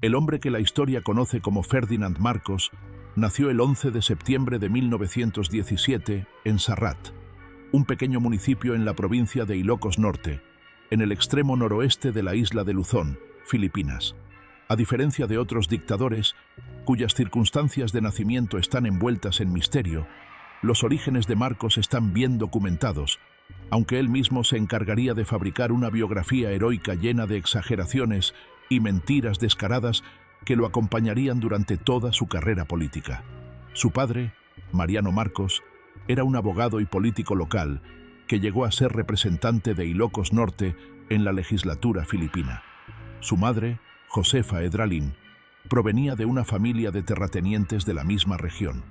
El hombre que la historia conoce como Ferdinand Marcos nació el 11 de septiembre de 1917 en Sarrat, un pequeño municipio en la provincia de Ilocos Norte, en el extremo noroeste de la isla de Luzón, Filipinas. A diferencia de otros dictadores, cuyas circunstancias de nacimiento están envueltas en misterio, los orígenes de Marcos están bien documentados, aunque él mismo se encargaría de fabricar una biografía heroica llena de exageraciones y mentiras descaradas que lo acompañarían durante toda su carrera política. Su padre, Mariano Marcos, era un abogado y político local que llegó a ser representante de Ilocos Norte en la legislatura filipina. Su madre, Josefa Edralin, provenía de una familia de terratenientes de la misma región.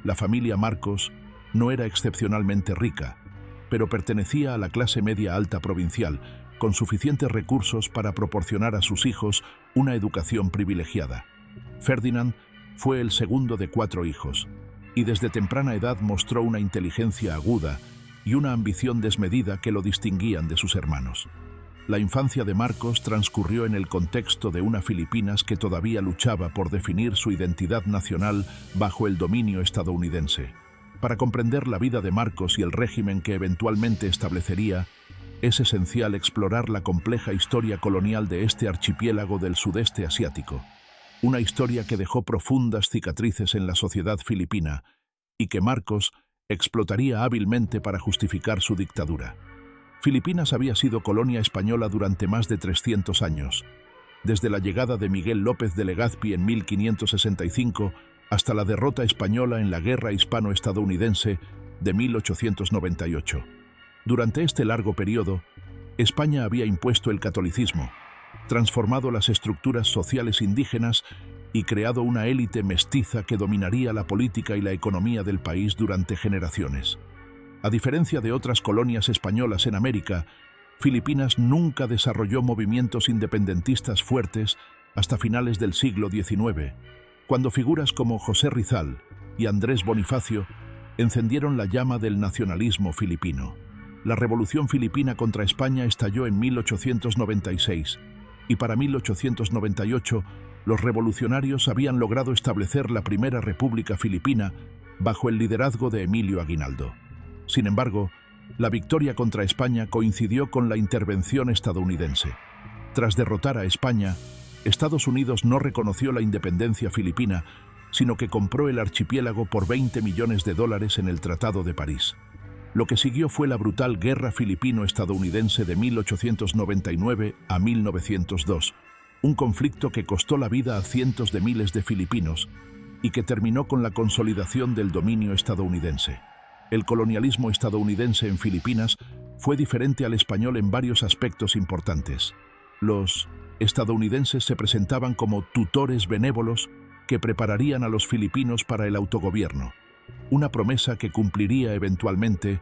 La familia Marcos no era excepcionalmente rica, pero pertenecía a la clase media alta provincial, con suficientes recursos para proporcionar a sus hijos una educación privilegiada. Ferdinand fue el segundo de 4 hijos, y desde temprana edad mostró una inteligencia aguda y una ambición desmedida que lo distinguían de sus hermanos. La infancia de Marcos transcurrió en el contexto de una Filipinas que todavía luchaba por definir su identidad nacional bajo el dominio estadounidense. Para comprender la vida de Marcos y el régimen que eventualmente establecería, es esencial explorar la compleja historia colonial de este archipiélago del sudeste asiático, una historia que dejó profundas cicatrices en la sociedad filipina y que Marcos explotaría hábilmente para justificar su dictadura. Filipinas había sido colonia española durante más de 300 años, desde la llegada de Miguel López de Legazpi en 1565 hasta la derrota española en la Guerra Hispano-Estadounidense de 1898. Durante este largo periodo, España había impuesto el catolicismo, transformado las estructuras sociales indígenas y creado una élite mestiza que dominaría la política y la economía del país durante generaciones. A diferencia de otras colonias españolas en América, Filipinas nunca desarrolló movimientos independentistas fuertes hasta finales del siglo XIX, cuando figuras como José Rizal y Andrés Bonifacio encendieron la llama del nacionalismo filipino. La Revolución Filipina contra España estalló en 1896 y para 1898 los revolucionarios habían logrado establecer la primera República Filipina bajo el liderazgo de Emilio Aguinaldo. Sin embargo, la victoria contra España coincidió con la intervención estadounidense. Tras derrotar a España, Estados Unidos no reconoció la independencia filipina, sino que compró el archipiélago por $20 millones en el Tratado de París. Lo que siguió fue la brutal Guerra Filipino-Estadounidense de 1899 a 1902, un conflicto que costó la vida a cientos de miles de filipinos y que terminó con la consolidación del dominio estadounidense. El colonialismo estadounidense en Filipinas fue diferente al español en varios aspectos importantes. Los estadounidenses se presentaban como tutores benévolos que prepararían a los filipinos para el autogobierno, una promesa que cumpliría eventualmente,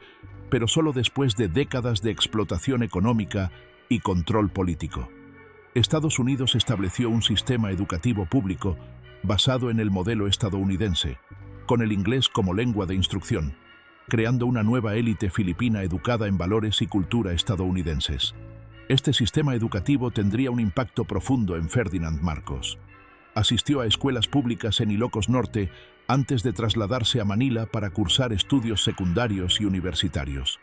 pero solo después de décadas de explotación económica y control político. Estados Unidos estableció un sistema educativo público basado en el modelo estadounidense, con el inglés como lengua de instrucción, creando una nueva élite filipina educada en valores y cultura estadounidenses. Este sistema educativo tendría un impacto profundo en Ferdinand Marcos. Asistió a escuelas públicas en Ilocos Norte antes de trasladarse a Manila para cursar estudios secundarios y universitarios.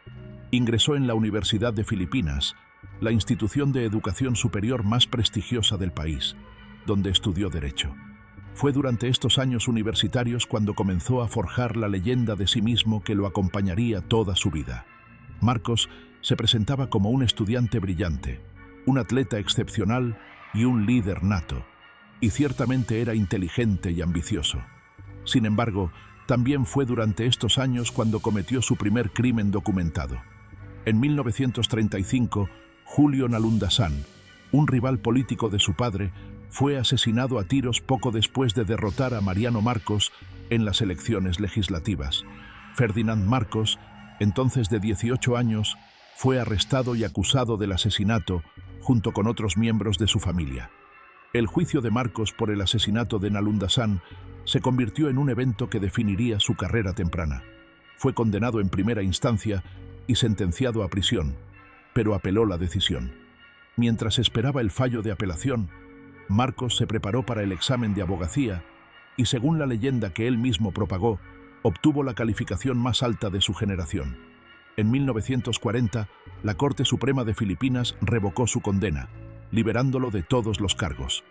Ingresó en la Universidad de Filipinas, la institución de educación superior más prestigiosa del país, donde estudió Derecho. Fue durante estos años universitarios cuando comenzó a forjar la leyenda de sí mismo que lo acompañaría toda su vida. Marcos se presentaba como un estudiante brillante, un atleta excepcional y un líder nato, y ciertamente era inteligente y ambicioso. Sin embargo, también fue durante estos años cuando cometió su primer crimen documentado. En 1935, Julio Nalundasan, un rival político de su padre, fue asesinado a tiros poco después de derrotar a Mariano Marcos en las elecciones legislativas. Ferdinand Marcos, entonces de 18 años, fue arrestado y acusado del asesinato junto con otros miembros de su familia. El juicio de Marcos por el asesinato de Nalundasan se convirtió en un evento que definiría su carrera temprana. Fue condenado en primera instancia y sentenciado a prisión, pero apeló la decisión. Mientras esperaba el fallo de apelación, Marcos se preparó para el examen de abogacía y, según la leyenda que él mismo propagó, obtuvo la calificación más alta de su generación. En 1940, la Corte Suprema de Filipinas revocó su condena, liberándolo de todos los cargos.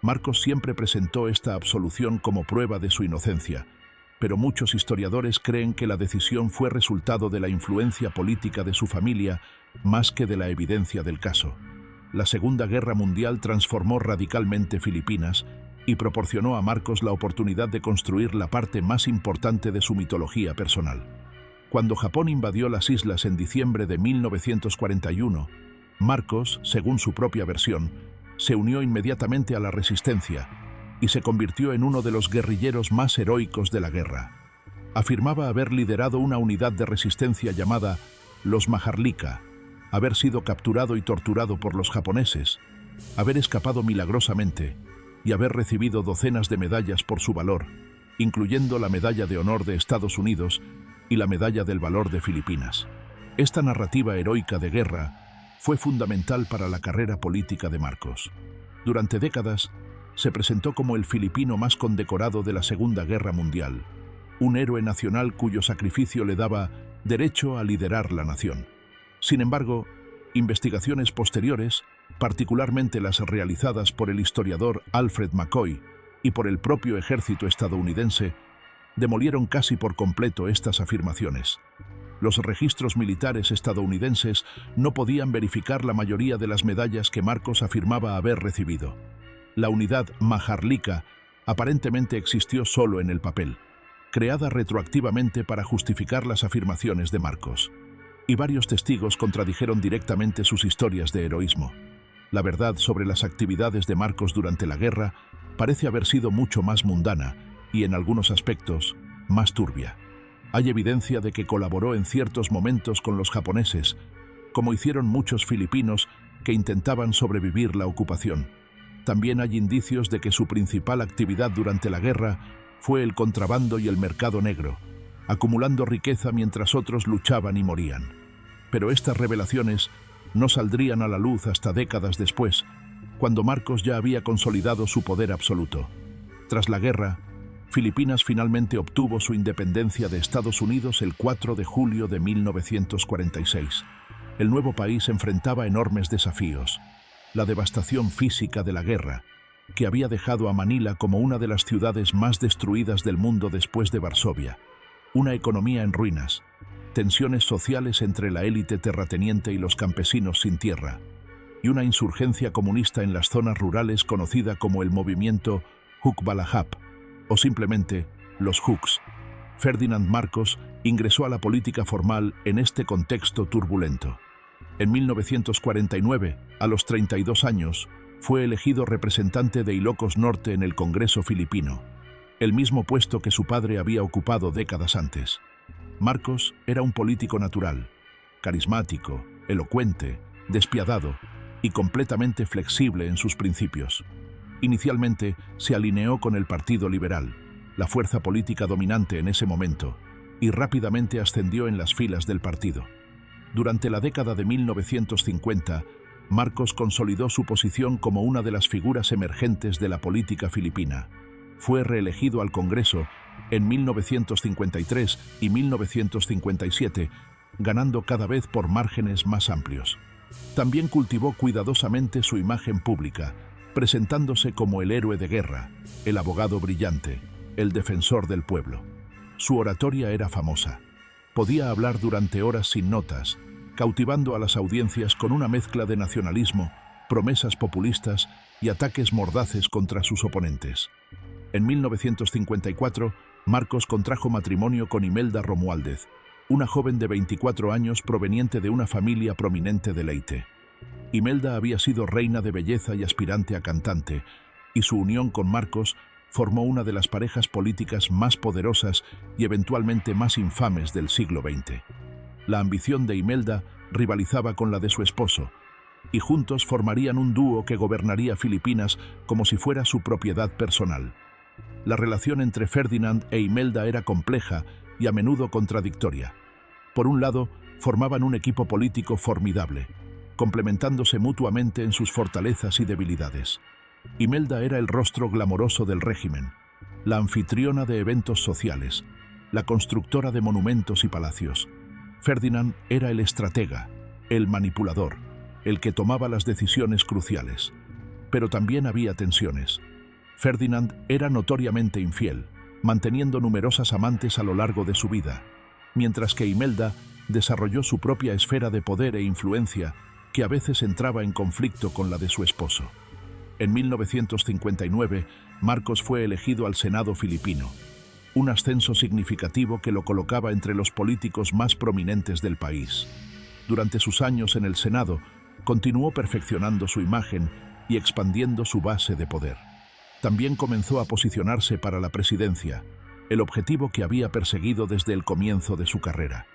Marcos siempre presentó esta absolución como prueba de su inocencia, pero muchos historiadores creen que la decisión fue resultado de la influencia política de su familia más que de la evidencia del caso. La Segunda Guerra Mundial transformó radicalmente Filipinas y proporcionó a Marcos la oportunidad de construir la parte más importante de su mitología personal. Cuando Japón invadió las islas en diciembre de 1941, Marcos, según su propia versión, se unió inmediatamente a la resistencia y se convirtió en uno de los guerrilleros más heroicos de la guerra. Afirmaba haber liderado una unidad de resistencia llamada los Maharlika, haber sido capturado y torturado por los japoneses, haber escapado milagrosamente y haber recibido docenas de medallas por su valor, incluyendo la Medalla de Honor de Estados Unidos y la Medalla del Valor de Filipinas. Esta narrativa heroica de guerra fue fundamental para la carrera política de Marcos. Durante décadas, se presentó como el filipino más condecorado de la Segunda Guerra Mundial, un héroe nacional cuyo sacrificio le daba derecho a liderar la nación. Sin embargo, investigaciones posteriores, particularmente las realizadas por el historiador Alfred McCoy y por el propio ejército estadounidense, demolieron casi por completo estas afirmaciones. Los registros militares estadounidenses no podían verificar la mayoría de las medallas que Marcos afirmaba haber recibido. La unidad Maharlika aparentemente existió solo en el papel, creada retroactivamente para justificar las afirmaciones de Marcos. Y varios testigos contradijeron directamente sus historias de heroísmo. La verdad sobre las actividades de Marcos durante la guerra parece haber sido mucho más mundana y, en algunos aspectos, más turbia. Hay evidencia de que colaboró en ciertos momentos con los japoneses, como hicieron muchos filipinos que intentaban sobrevivir la ocupación. También hay indicios de que su principal actividad durante la guerra fue el contrabando y el mercado negro, acumulando riqueza mientras otros luchaban y morían. Pero estas revelaciones no saldrían a la luz hasta décadas después, cuando Marcos ya había consolidado su poder absoluto. Tras la guerra, Filipinas finalmente obtuvo su independencia de Estados Unidos el 4 de julio de 1946. El nuevo país enfrentaba enormes desafíos. La devastación física de la guerra, que había dejado a Manila como una de las ciudades más destruidas del mundo después de Varsovia. Una economía en ruinas, tensiones sociales entre la élite terrateniente y los campesinos sin tierra, y una insurgencia comunista en las zonas rurales conocida como el movimiento Hukbalahap, o simplemente los Huks. Ferdinand Marcos ingresó a la política formal en este contexto turbulento. En 1949, a los 32 años, fue elegido representante de Ilocos Norte en el Congreso filipino, el mismo puesto que su padre había ocupado décadas antes. Marcos era un político natural, carismático, elocuente, despiadado y completamente flexible en sus principios. Inicialmente se alineó con el Partido Liberal, la fuerza política dominante en ese momento, y rápidamente ascendió en las filas del partido. Durante la década de 1950, Marcos consolidó su posición como una de las figuras emergentes de la política filipina. Fue reelegido al Congreso en 1953 y 1957, ganando cada vez por márgenes más amplios. También cultivó cuidadosamente su imagen pública, presentándose como el héroe de guerra, el abogado brillante, el defensor del pueblo. Su oratoria era famosa. Podía hablar durante horas sin notas, cautivando a las audiencias con una mezcla de nacionalismo, promesas populistas y ataques mordaces contra sus oponentes. En 1954, Marcos contrajo matrimonio con Imelda Romualdez, una joven de 24 años proveniente de una familia prominente de Leyte. Imelda había sido reina de belleza y aspirante a cantante, y su unión con Marcos formó una de las parejas políticas más poderosas y eventualmente más infames del siglo XX. La ambición de Imelda rivalizaba con la de su esposo, y juntos formarían un dúo que gobernaría Filipinas como si fuera su propiedad personal. La relación entre Ferdinand e Imelda era compleja y a menudo contradictoria. Por un lado, formaban un equipo político formidable, complementándose mutuamente en sus fortalezas y debilidades. Imelda era el rostro glamoroso del régimen, la anfitriona de eventos sociales, la constructora de monumentos y palacios. Ferdinand era el estratega, el manipulador, el que tomaba las decisiones cruciales. Pero también había tensiones. Ferdinand era notoriamente infiel, manteniendo numerosas amantes a lo largo de su vida, mientras que Imelda desarrolló su propia esfera de poder e influencia que a veces entraba en conflicto con la de su esposo. En 1959, Marcos fue elegido al Senado filipino, un ascenso significativo que lo colocaba entre los políticos más prominentes del país. Durante sus años en el Senado, continuó perfeccionando su imagen y expandiendo su base de poder. También comenzó a posicionarse para la presidencia, el objetivo que había perseguido desde el comienzo de su carrera.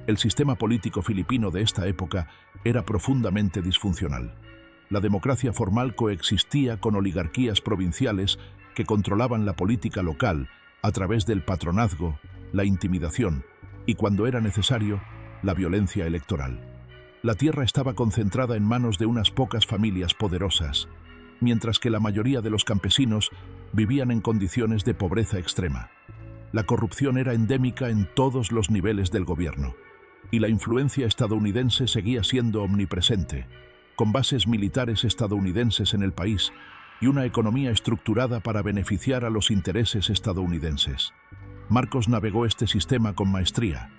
El sistema político filipino de esta época era profundamente disfuncional. La democracia formal coexistía con oligarquías provinciales que controlaban la política local a través del patronazgo, la intimidación y, cuando era necesario, la violencia electoral. La tierra estaba concentrada en manos de unas pocas familias poderosas, mientras que la mayoría de los campesinos vivían en condiciones de pobreza extrema. La corrupción era endémica en todos los niveles del gobierno, y la influencia estadounidense seguía siendo omnipresente, con bases militares estadounidenses en el país y una economía estructurada para beneficiar a los intereses estadounidenses. Marcos navegó este sistema con maestría,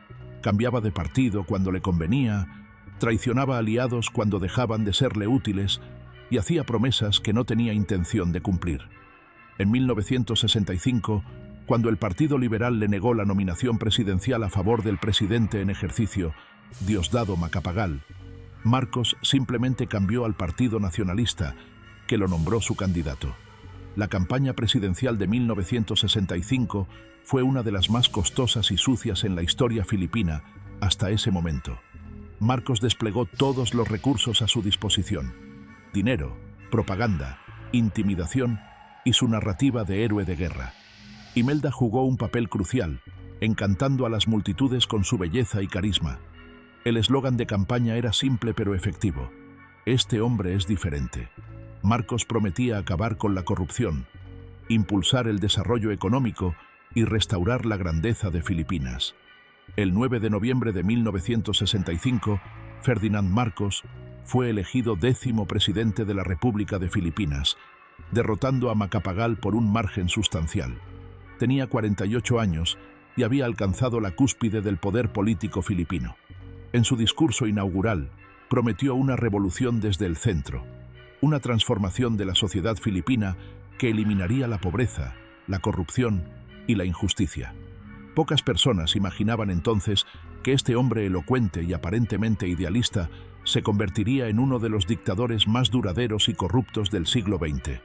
cambiaba de partido cuando le convenía, traicionaba aliados cuando dejaban de serle útiles y hacía promesas que no tenía intención de cumplir. En 1965, cuando el Partido Liberal le negó la nominación presidencial a favor del presidente en ejercicio, Diosdado Macapagal, Marcos simplemente cambió al Partido Nacionalista, que lo nombró su candidato. La campaña presidencial de 1965 fue una de las más costosas y sucias en la historia filipina hasta ese momento. Marcos desplegó todos los recursos a su disposición: dinero, propaganda, intimidación y su narrativa de héroe de guerra. Imelda jugó un papel crucial, encantando a las multitudes con su belleza y carisma. El eslogan de campaña era simple pero efectivo: "Este hombre es diferente". Marcos prometía acabar con la corrupción, impulsar el desarrollo económico y restaurar la grandeza de Filipinas. El 9 de noviembre de 1965, Ferdinand Marcos fue elegido 10º presidente de la República de Filipinas, derrotando a Macapagal por un margen sustancial. Tenía 48 años y había alcanzado la cúspide del poder político filipino. En su discurso inaugural, prometió una revolución desde el centro, una transformación de la sociedad filipina que eliminaría la pobreza, la corrupción y la injusticia. Pocas personas imaginaban entonces que este hombre elocuente y aparentemente idealista se convertiría en uno de los dictadores más duraderos y corruptos del siglo XX.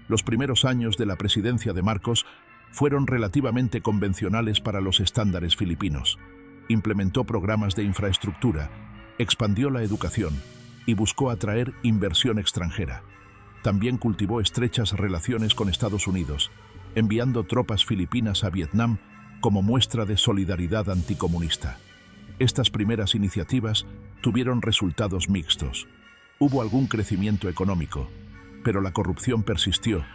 Los primeros años de la presidencia de Marcos fueron relativamente convencionales para los estándares filipinos. Implementó programas de infraestructura, expandió la educación y buscó atraer inversión extranjera. También cultivó estrechas relaciones con Estados Unidos, enviando tropas filipinas a Vietnam como muestra de solidaridad anticomunista. Estas primeras iniciativas tuvieron resultados mixtos. Hubo algún crecimiento económico, pero la corrupción persistió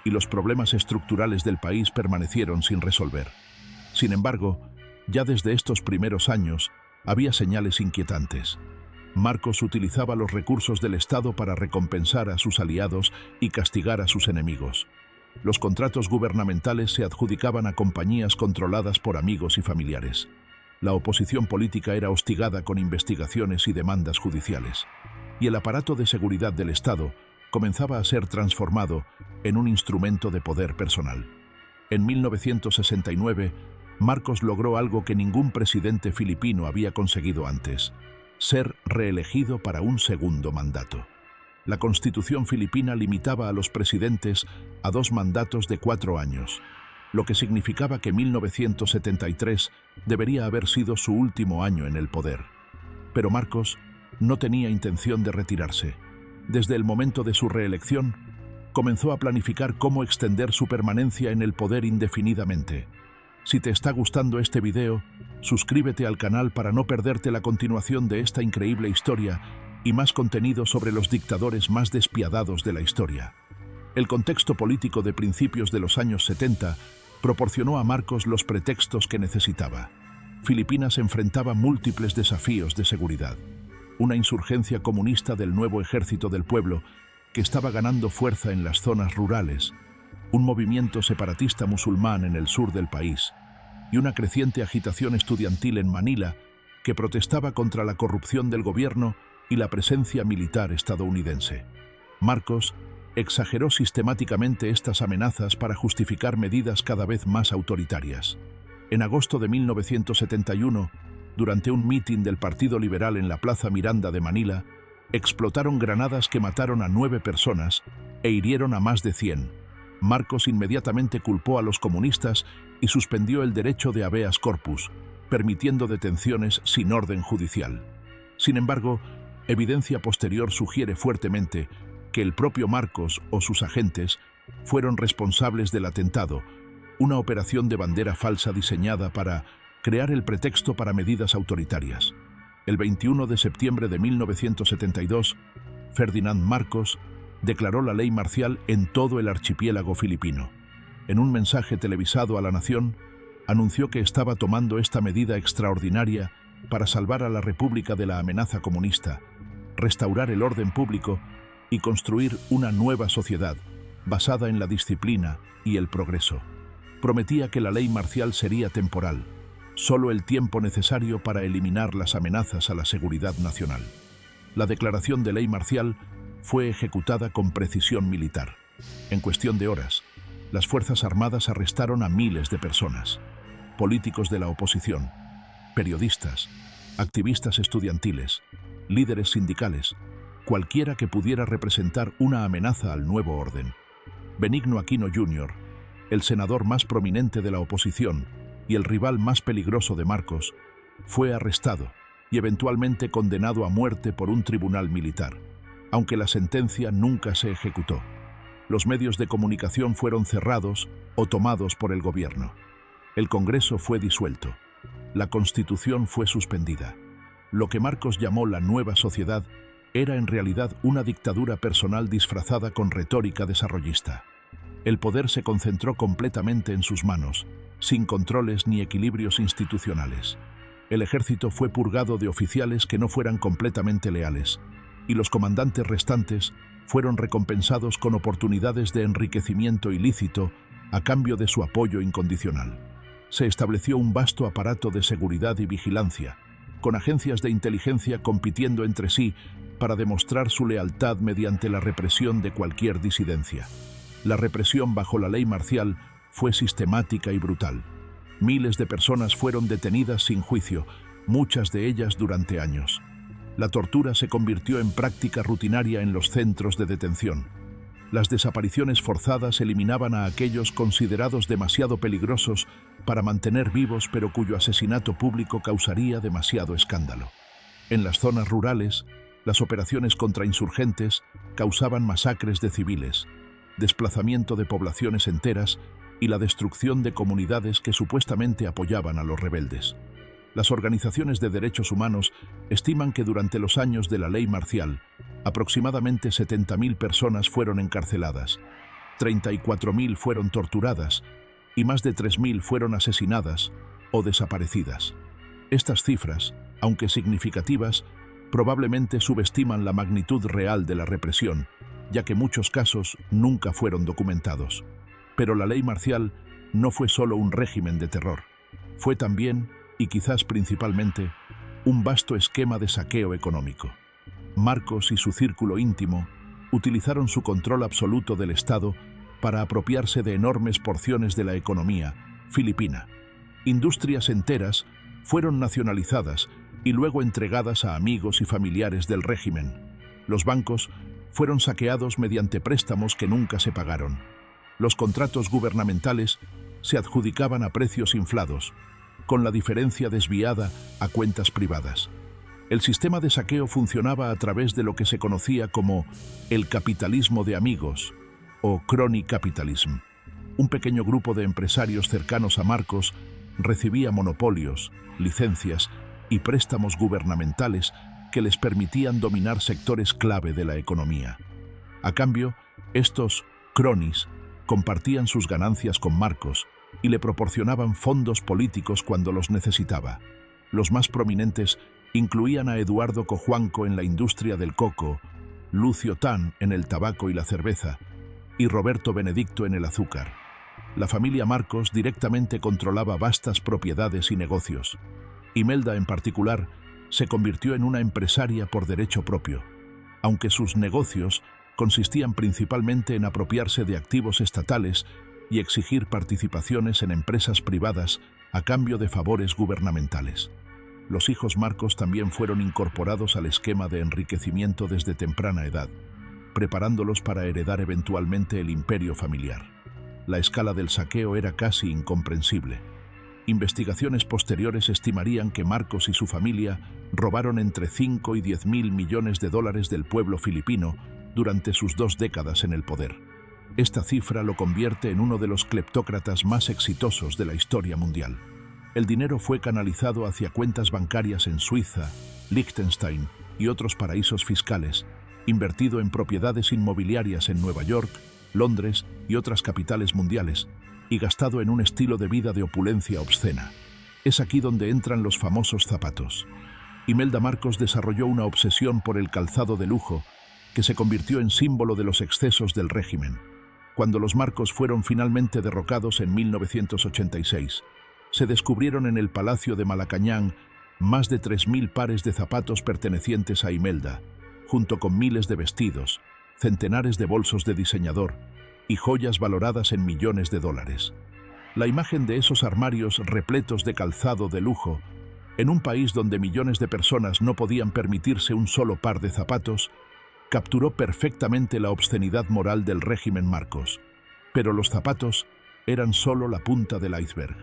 y los problemas estructurales del país permanecieron sin resolver. Sin embargo, ya desde estos primeros años había señales inquietantes. Marcos utilizaba los recursos del Estado para recompensar a sus aliados y castigar a sus enemigos. Los contratos gubernamentales se adjudicaban a compañías controladas por amigos y familiares. La oposición política era hostigada con investigaciones y demandas judiciales. Y el aparato de seguridad del Estado comenzaba a ser transformado en un instrumento de poder personal. En 1969, Marcos logró algo que ningún presidente filipino había conseguido antes: ser reelegido para un segundo mandato. La Constitución filipina limitaba a los presidentes a 2 mandatos de 4 años, lo que significaba que 1973 debería haber sido su último año en el poder. Pero Marcos no tenía intención de retirarse. Desde el momento de su reelección, comenzó a planificar cómo extender su permanencia en el poder indefinidamente. Si te está gustando este video, suscríbete al canal para no perderte la continuación de esta increíble historia y más contenido sobre los dictadores más despiadados de la historia. El contexto político de principios de los años 70 proporcionó a Marcos los pretextos que necesitaba. Filipinas enfrentaba múltiples desafíos de seguridad. Una insurgencia comunista del nuevo Ejército del Pueblo, que estaba ganando fuerza en las zonas rurales, un movimiento separatista musulmán en el sur del país, y una creciente agitación estudiantil en Manila que protestaba contra la corrupción del gobierno y la presencia militar estadounidense. Marcos exageró sistemáticamente estas amenazas para justificar medidas cada vez más autoritarias. En agosto de 1971, durante un mitin del Partido Liberal en la Plaza Miranda de Manila, explotaron granadas que mataron a 9 personas e hirieron a más de 100. Marcos inmediatamente culpó a los comunistas y suspendió el derecho de habeas corpus, permitiendo detenciones sin orden judicial. Sin embargo, evidencia posterior sugiere fuertemente que el propio Marcos o sus agentes fueron responsables del atentado, una operación de bandera falsa diseñada para crear el pretexto para medidas autoritarias. El 21 de septiembre de 1972, Ferdinand Marcos declaró la ley marcial en todo el archipiélago filipino. En un mensaje televisado a la nación, anunció que estaba tomando esta medida extraordinaria para salvar a la República de la amenaza comunista, restaurar el orden público y construir una nueva sociedad basada en la disciplina y el progreso. Prometía que la ley marcial sería temporal, solo el tiempo necesario para eliminar las amenazas a la seguridad nacional. La declaración de ley marcial fue ejecutada con precisión militar. En cuestión de horas, las Fuerzas Armadas arrestaron a miles de personas, políticos de la oposición, periodistas, activistas estudiantiles, líderes sindicales, cualquiera que pudiera representar una amenaza al nuevo orden. Benigno Aquino Jr., el senador más prominente de la oposición y el rival más peligroso de Marcos, fue arrestado y eventualmente condenado a muerte por un tribunal militar, aunque la sentencia nunca se ejecutó. Los medios de comunicación fueron cerrados o tomados por el gobierno. El Congreso fue disuelto. La Constitución fue suspendida. Lo que Marcos llamó la nueva sociedad era en realidad una dictadura personal disfrazada con retórica desarrollista. El poder se concentró completamente en sus manos, sin controles ni equilibrios institucionales. El ejército fue purgado de oficiales que no fueran completamente leales, y los comandantes restantes fueron recompensados con oportunidades de enriquecimiento ilícito a cambio de su apoyo incondicional. Se estableció un vasto aparato de seguridad y vigilancia, con agencias de inteligencia compitiendo entre sí para demostrar su lealtad mediante la represión de cualquier disidencia. La represión bajo la ley marcial fue sistemática y brutal. Miles de personas fueron detenidas sin juicio, muchas de ellas durante años. La tortura se convirtió en práctica rutinaria en los centros de detención. Las desapariciones forzadas eliminaban a aquellos considerados demasiado peligrosos para mantener vivos, pero cuyo asesinato público causaría demasiado escándalo. En las zonas rurales, las operaciones contra insurgentes causaban masacres de civiles, desplazamiento de poblaciones enteras y la destrucción de comunidades que supuestamente apoyaban a los rebeldes. Las organizaciones de derechos humanos estiman que durante los años de la ley marcial, aproximadamente 70.000 personas fueron encarceladas, 34.000 fueron torturadas y más de 3.000 fueron asesinadas o desaparecidas. Estas cifras, aunque significativas, probablemente subestiman la magnitud real de la represión, ya que muchos casos nunca fueron documentados. Pero la ley marcial no fue solo un régimen de terror, fue también, y quizás principalmente, un vasto esquema de saqueo económico. Marcos y su círculo íntimo utilizaron su control absoluto del Estado para apropiarse de enormes porciones de la economía filipina. Industrias enteras fueron nacionalizadas y luego entregadas a amigos y familiares del régimen. Los bancos fueron saqueados mediante préstamos que nunca se pagaron. Los contratos gubernamentales se adjudicaban a precios inflados, con la diferencia desviada a cuentas privadas. El sistema de saqueo funcionaba a través de lo que se conocía como el capitalismo de amigos o crony capitalism. Un pequeño grupo de empresarios cercanos a Marcos recibía monopolios, licencias y préstamos gubernamentales que les permitían dominar sectores clave de la economía. A cambio, estos cronies, compartían sus ganancias con Marcos y le proporcionaban fondos políticos cuando los necesitaba. Los más prominentes incluían a Eduardo Cojuanco en la industria del coco, Lucio Tan en el tabaco y la cerveza, y Roberto Benedicto en el azúcar. La familia Marcos directamente controlaba vastas propiedades y negocios. Imelda, en particular, se convirtió en una empresaria por derecho propio, aunque sus negocios consistían principalmente en apropiarse de activos estatales y exigir participaciones en empresas privadas a cambio de favores gubernamentales. Los hijos Marcos también fueron incorporados al esquema de enriquecimiento desde temprana edad, preparándolos para heredar eventualmente el imperio familiar. La escala del saqueo era casi incomprensible. Investigaciones posteriores estimarían que Marcos y su familia robaron entre 5 y 10 mil millones de dólares del pueblo filipino durante sus 2 décadas en el poder. Esta cifra lo convierte en uno de los cleptócratas más exitosos de la historia mundial. El dinero fue canalizado hacia cuentas bancarias en Suiza, Liechtenstein y otros paraísos fiscales, invertido en propiedades inmobiliarias en Nueva York, Londres y otras capitales mundiales, y gastado en un estilo de vida de opulencia obscena. Es aquí donde entran los famosos zapatos. Imelda Marcos desarrolló una obsesión por el calzado de lujo que se convirtió en símbolo de los excesos del régimen. Cuando los Marcos fueron finalmente derrocados en 1986, se descubrieron en el Palacio de Malacañang más de 3.000 pares de zapatos pertenecientes a Imelda, junto con miles de vestidos, centenares de bolsos de diseñador y joyas valoradas en millones de dólares. La imagen de esos armarios repletos de calzado de lujo, en un país donde millones de personas no podían permitirse un solo par de zapatos, capturó perfectamente la obscenidad moral del régimen Marcos. Pero los zapatos eran solo la punta del iceberg.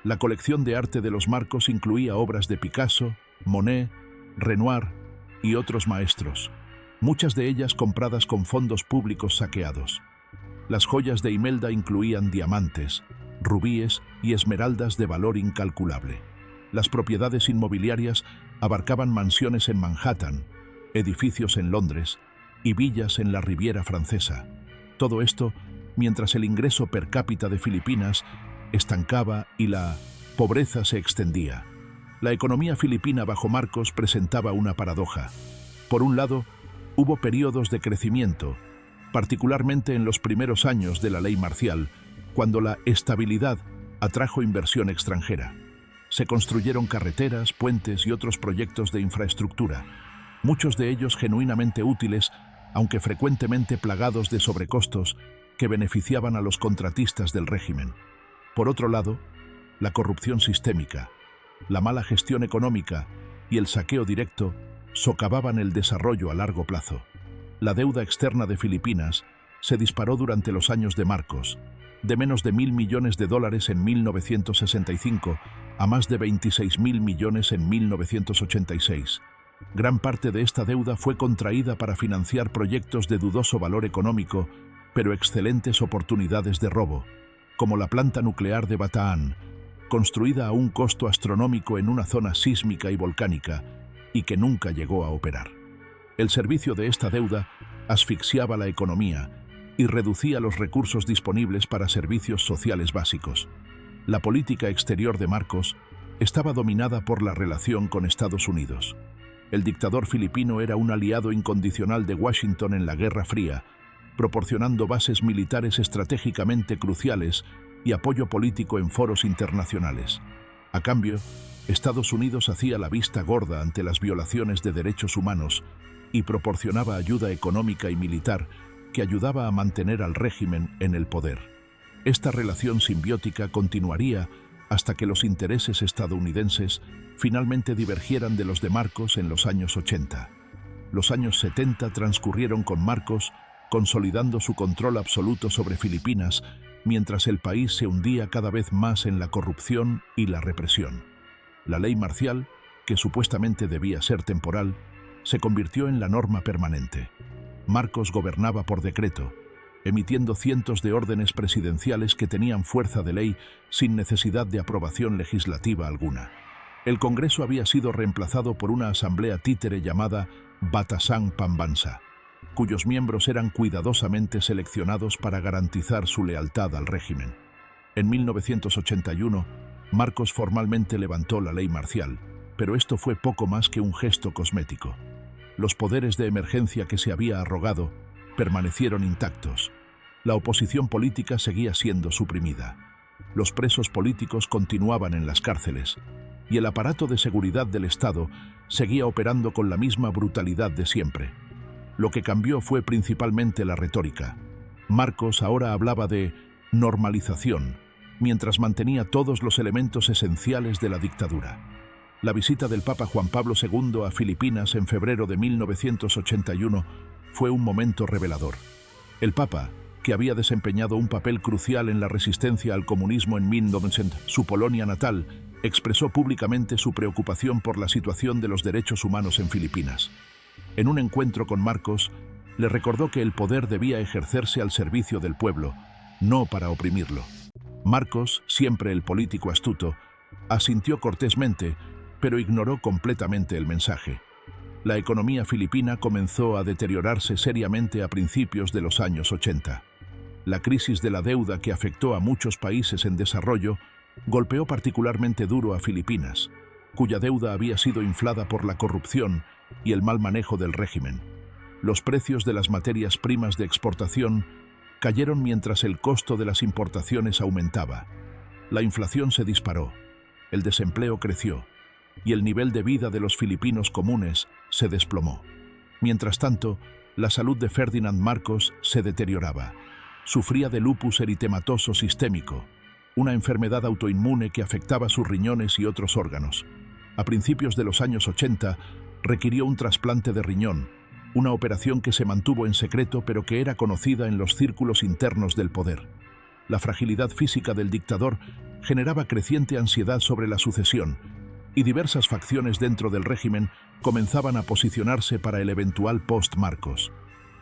La colección de arte de los Marcos incluía obras de Picasso, Monet, Renoir y otros maestros, muchas de ellas compradas con fondos públicos saqueados. Las joyas de Imelda incluían diamantes, rubíes y esmeraldas de valor incalculable. Las propiedades inmobiliarias abarcaban mansiones en Manhattan, edificios en Londres y villas en la Riviera Francesa. Todo esto mientras el ingreso per cápita de Filipinas estancaba y la pobreza se extendía. La economía filipina bajo Marcos presentaba una paradoja. Por un lado, hubo periodos de crecimiento, particularmente en los primeros años de la ley marcial, cuando la estabilidad atrajo inversión extranjera. Se construyeron carreteras, puentes y otros proyectos de infraestructura, muchos de ellos genuinamente útiles, aunque frecuentemente plagados de sobrecostos que beneficiaban a los contratistas del régimen. Por otro lado, la corrupción sistémica, la mala gestión económica y el saqueo directo socavaban el desarrollo a largo plazo. La deuda externa de Filipinas se disparó durante los años de Marcos, de menos de 1.000 millones de dólares en 1965 a más de 26.000 millones en 1986. Gran parte de esta deuda fue contraída para financiar proyectos de dudoso valor económico, pero excelentes oportunidades de robo, como la planta nuclear de Bataan, construida a un costo astronómico en una zona sísmica y volcánica, y que nunca llegó a operar. El servicio de esta deuda asfixiaba la economía y reducía los recursos disponibles para servicios sociales básicos. La política exterior de Marcos estaba dominada por la relación con Estados Unidos. El dictador filipino era un aliado incondicional de Washington en la Guerra Fría, proporcionando bases militares estratégicamente cruciales y apoyo político en foros internacionales. A cambio, Estados Unidos hacía la vista gorda ante las violaciones de derechos humanos y proporcionaba ayuda económica y militar que ayudaba a mantener al régimen en el poder. Esta relación simbiótica continuaría hasta que los intereses estadounidenses finalmente divergieran de los de Marcos en los años 80. Los años 70 transcurrieron con Marcos consolidando su control absoluto sobre Filipinas, mientras el país se hundía cada vez más en la corrupción y la represión. La ley marcial, que supuestamente debía ser temporal, se convirtió en la norma permanente. Marcos gobernaba por decreto, emitiendo cientos de órdenes presidenciales que tenían fuerza de ley sin necesidad de aprobación legislativa alguna. El Congreso había sido reemplazado por una asamblea títere llamada Batasang Pambansa. cuyos miembros eran cuidadosamente seleccionados para garantizar su lealtad al régimen. En 1981, Marcos formalmente levantó la ley marcial, pero esto fue poco más que un gesto cosmético. Los poderes de emergencia que se había arrogado permanecieron intactos. La oposición política seguía siendo suprimida. Los presos políticos continuaban en las cárceles y el aparato de seguridad del Estado seguía operando con la misma brutalidad de siempre. Lo que cambió fue principalmente la retórica. Marcos ahora hablaba de normalización, mientras mantenía todos los elementos esenciales de la dictadura. La visita del Papa Juan Pablo II a Filipinas en febrero de 1981 fue un momento revelador. El Papa, que había desempeñado un papel crucial en la resistencia al comunismo en 1900, su Polonia natal, expresó públicamente su preocupación por la situación de los derechos humanos en Filipinas. En un encuentro con Marcos, le recordó que el poder debía ejercerse al servicio del pueblo, no para oprimirlo. Marcos, siempre el político astuto, asintió cortésmente, pero ignoró completamente el mensaje. La economía filipina comenzó a deteriorarse seriamente a principios de los años 80. La crisis de la deuda que afectó a muchos países en desarrollo golpeó particularmente duro a Filipinas, cuya deuda había sido inflada por la corrupción y el mal manejo del régimen. Los precios de las materias primas de exportación cayeron mientras el costo de las importaciones aumentaba. La inflación se disparó, el desempleo creció y el nivel de vida de los filipinos comunes se desplomó. Mientras tanto, la salud de Ferdinand Marcos se deterioraba. Sufría de lupus eritematoso sistémico, una enfermedad autoinmune que afectaba sus riñones y otros órganos. A principios de los años 80, requirió un trasplante de riñón, una operación que se mantuvo en secreto pero que era conocida en los círculos internos del poder. La fragilidad física del dictador generaba creciente ansiedad sobre la sucesión, y diversas facciones dentro del régimen comenzaban a posicionarse para el eventual post-Marcos.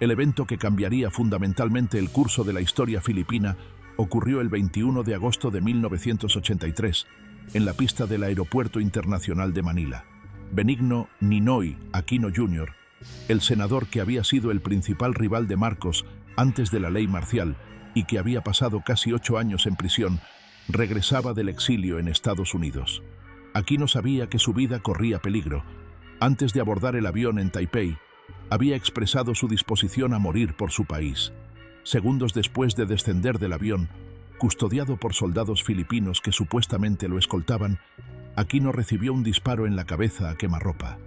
El evento que cambiaría fundamentalmente el curso de la historia filipina ocurrió el 21 de agosto de 1983, en la pista del Aeropuerto Internacional de Manila. Benigno Ninoy Aquino Jr., el senador que había sido el principal rival de Marcos antes de la ley marcial y que había pasado casi 8 años en prisión, regresaba del exilio en Estados Unidos. Aquino sabía que su vida corría peligro. Antes de abordar el avión en Taipei, había expresado su disposición a morir por su país. Segundos después de descender del avión, custodiado por soldados filipinos que supuestamente lo escoltaban, Aquino recibió un disparo en la cabeza a quemarropa.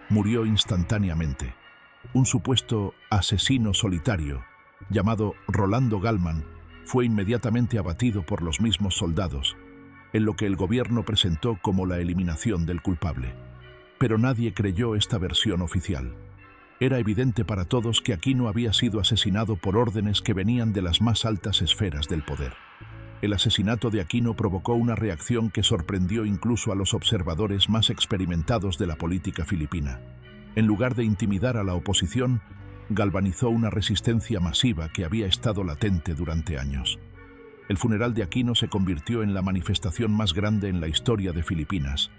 Murió instantáneamente. Un supuesto asesino solitario, llamado Rolando Gallman, fue inmediatamente abatido por los mismos soldados, en lo que el gobierno presentó como la eliminación del culpable. Pero nadie creyó esta versión oficial. Era evidente para todos que Aquino había sido asesinado por órdenes que venían de las más altas esferas del poder. El asesinato de Aquino provocó una reacción que sorprendió incluso a los observadores más experimentados de la política filipina. En lugar de intimidar a la oposición, galvanizó una resistencia masiva que había estado latente durante años. El funeral de Aquino se convirtió en la manifestación más grande en la historia de Filipinas,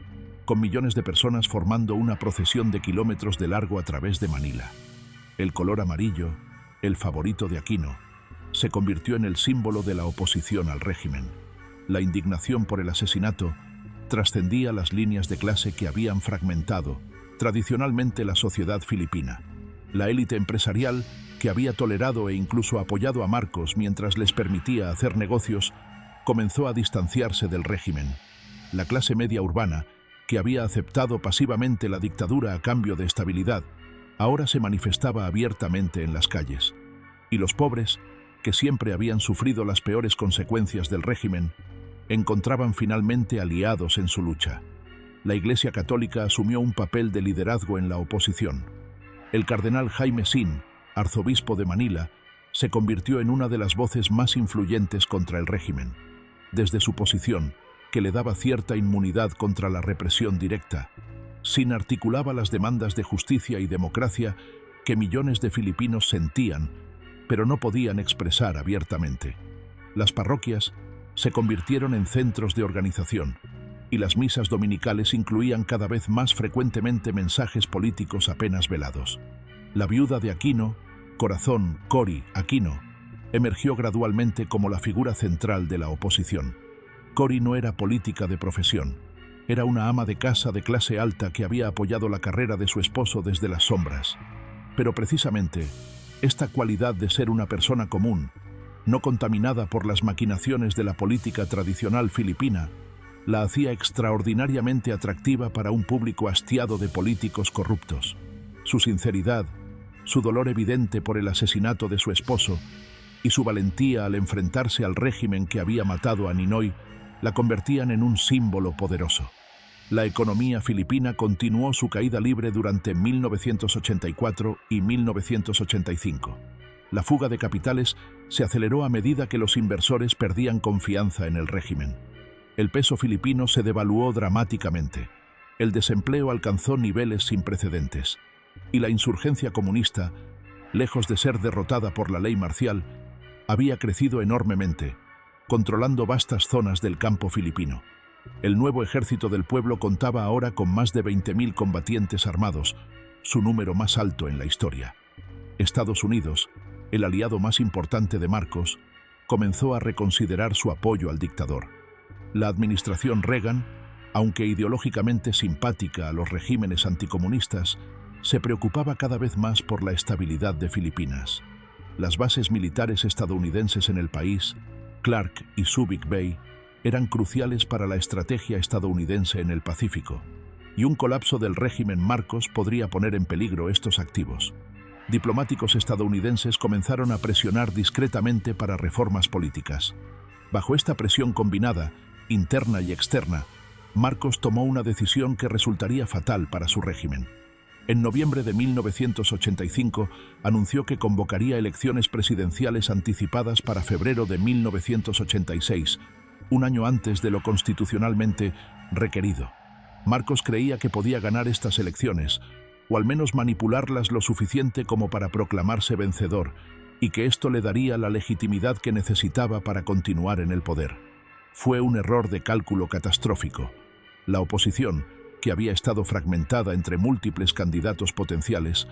con millones de personas formando una procesión de kilómetros de largo a través de Manila. El color amarillo, el favorito de Aquino, se convirtió en el símbolo de la oposición al régimen. La indignación por el asesinato trascendía las líneas de clase que habían fragmentado tradicionalmente la sociedad filipina. La élite empresarial, que había tolerado e incluso apoyado a Marcos mientras les permitía hacer negocios, comenzó a distanciarse del régimen. La clase media urbana, que había aceptado pasivamente la dictadura a cambio de estabilidad, ahora se manifestaba abiertamente en las calles. Y los pobres, que siempre habían sufrido las peores consecuencias del régimen, encontraban finalmente aliados en su lucha. La Iglesia Católica asumió un papel de liderazgo en la oposición. El cardenal Jaime Sin, arzobispo de Manila, se convirtió en una de las voces más influyentes contra el régimen. Desde su posición, que le daba cierta inmunidad contra la represión directa, Sin articulaba las demandas de justicia y democracia que millones de filipinos sentían, pero no podían expresar abiertamente. Las parroquias se convirtieron en centros de organización, y las misas dominicales incluían cada vez más frecuentemente mensajes políticos apenas velados. La viuda de Aquino corazón, Cory Aquino, emergió gradualmente como la figura central de la oposición. Cory no era política de profesión. Era una ama de casa de clase alta que había apoyado la carrera de su esposo desde las sombras. Pero precisamente, esta cualidad de ser una persona común, no contaminada por las maquinaciones de la política tradicional filipina, la hacía extraordinariamente atractiva para un público hastiado de políticos corruptos. Su sinceridad, su dolor evidente por el asesinato de su esposo y su valentía al enfrentarse al régimen que había matado a Ninoy la convertían en un símbolo poderoso. La economía filipina continuó su caída libre durante 1984 y 1985. La fuga de capitales se aceleró a medida que los inversores perdían confianza en el régimen. El peso filipino se devaluó dramáticamente. El desempleo alcanzó niveles sin precedentes. Y la insurgencia comunista, lejos de ser derrotada por la ley marcial, había crecido enormemente, controlando vastas zonas del campo filipino. El nuevo ejército del pueblo contaba ahora con más de 20.000 combatientes armados, su número más alto en la historia. Estados Unidos, el aliado más importante de Marcos, comenzó a reconsiderar su apoyo al dictador. La administración Reagan, aunque ideológicamente simpática a los regímenes anticomunistas, se preocupaba cada vez más por la estabilidad de Filipinas. Las bases militares estadounidenses en el país, Clark y Subic Bay, eran cruciales para la estrategia estadounidense en el Pacífico, y un colapso del régimen Marcos podría poner en peligro estos activos. Diplomáticos estadounidenses comenzaron a presionar discretamente para reformas políticas. Bajo esta presión combinada, interna y externa, Marcos tomó una decisión que resultaría fatal para su régimen. En noviembre de 1985 anunció que convocaría elecciones presidenciales anticipadas para febrero de 1986, un año antes de lo constitucionalmente requerido. Marcos creía que podía ganar estas elecciones, o al menos manipularlas lo suficiente como para proclamarse vencedor, y que esto le daría la legitimidad que necesitaba para continuar en el poder. Fue un error de cálculo catastrófico. La oposición, que había estado fragmentada entre múltiples candidatos potenciales,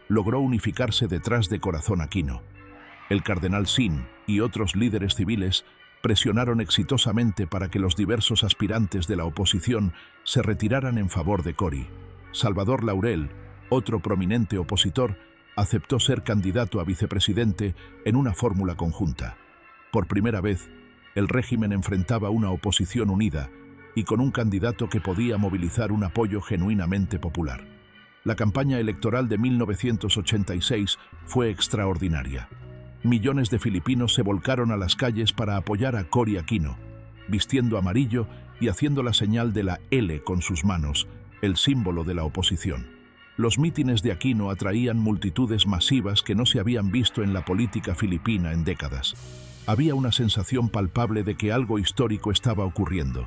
logró unificarse detrás de Corazón Aquino. El cardenal Sin y otros líderes civiles presionaron exitosamente para que los diversos aspirantes de la oposición se retiraran en favor de Cory. Salvador Laurel, otro prominente opositor, aceptó ser candidato a vicepresidente en una fórmula conjunta. Por primera vez, el régimen enfrentaba una oposición unida y con un candidato que podía movilizar un apoyo genuinamente popular. La campaña electoral de 1986 fue extraordinaria. Millones de filipinos se volcaron a las calles para apoyar a Cory Aquino, vistiendo amarillo y haciendo la señal de la L con sus manos, el símbolo de la oposición. Los mítines de Aquino atraían multitudes masivas que no se habían visto en la política filipina en décadas. Había una sensación palpable de que algo histórico estaba ocurriendo,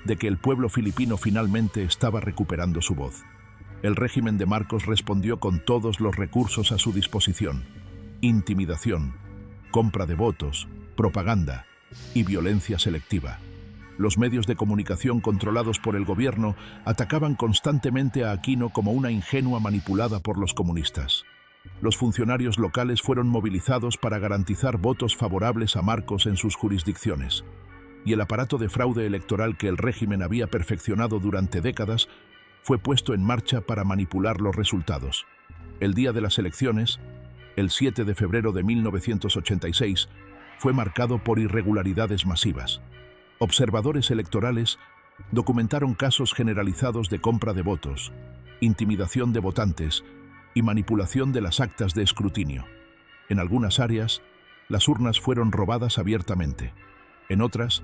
de que el pueblo filipino finalmente estaba recuperando su voz. El régimen de Marcos respondió con todos los recursos a su disposición: intimidación, compra de votos, propaganda y violencia selectiva. Los medios de comunicación controlados por el gobierno atacaban constantemente a Aquino como una ingenua manipulada por los comunistas. Los funcionarios locales fueron movilizados para garantizar votos favorables a Marcos en sus jurisdicciones, y el aparato de fraude electoral que el régimen había perfeccionado durante décadas fue puesto en marcha para manipular los resultados. El día de las elecciones, el 7 de febrero de 1986, fue marcado por irregularidades masivas. Observadores electorales documentaron casos generalizados de compra de votos, intimidación de votantes y manipulación de las actas de escrutinio. En algunas áreas, las urnas fueron robadas abiertamente. En otras,